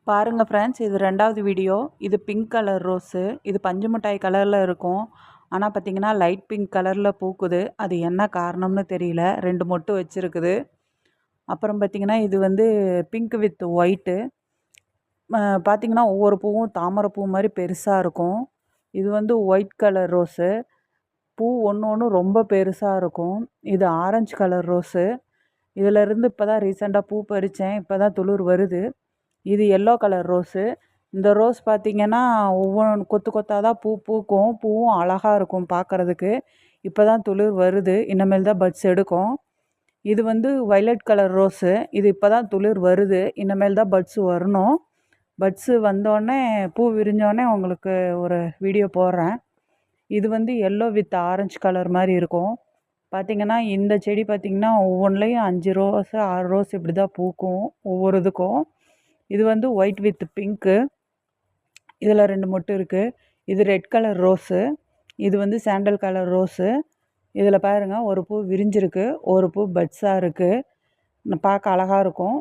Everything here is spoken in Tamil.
பாருங்க ஃப்ரெண்ட்ஸ், இது 2வது வீடியோ. இது பிங்க் கலர் ரோஸு. இது பஞ்சு மிட்டாய் கலரில் இருக்கும். ஆனால் பார்த்தீங்கன்னா லைட் பிங்க் கலரில் பூக்குது. அது என்ன காரணம்னு தெரியல. 2 மொட்டு வச்சுருக்குது. அப்புறம் பார்த்தீங்கன்னா இது வந்து பிங்க் வித் ஒயிட்டு. பார்த்தீங்கன்னா ஒவ்வொரு பூவும் தாமரை பூ மாதிரி பெருசாக இருக்கும். இது வந்து ஒயிட் கலர் ரோஸு. பூ ஒன்று ஒன்று ரொம்ப பெருசாக இருக்கும். இது ஆரஞ்சு கலர் ரோஸு. இதிலேருந்து இப்போ தான் ரீசெண்டாக பூ பறித்தேன். இப்போ தான் துளிர் வருது. இது எல்லோ கலர் ரோஸு. இந்த ரோஸ் பார்த்திங்கன்னா ஒவ்வொன்று கொத்து கொத்தாக தான் பூ பூக்கும். பூவும் அழகாக இருக்கும் பார்க்குறதுக்கு. இப்போ தான் துளிர் வருது. இனிமேல் தான் பட்ஸ் எடுக்கும். இது வந்து வைலட் கலர் ரோஸு. இது இப்போ தான் துளிர் வருது. இனிமேல் தான் பட்ஸு வரணும். பட்ஸு வந்தோடனே பூ விரிஞ்சோடனே உங்களுக்கு ஒரு வீடியோ போடுறேன். இது வந்து எல்லோ வித் ஆரஞ்சு கலர் மாதிரி இருக்கும். பார்த்திங்கன்னா இந்த செடி பார்த்திங்கன்னா ஒவ்வொன்றுலேயும் 5 ரோஸு 6 ரோஸ் இப்படி தான் பூக்கும் ஒவ்வொரு இதுக்கும். இது வந்து ஒயிட் வித் பிங்க்கு. இதில் 2 மொட்டு இருக்குது. இது ரெட் கலர் ரோஸு. இது வந்து சாண்டல் கலர் ரோஸு. இதில் பாருங்கள் ஒரு பூ விரிஞ்சிருக்கு, ஒரு பூ பட்ஸாக இருக்குது. பார்க்க அழகாக இருக்கும்.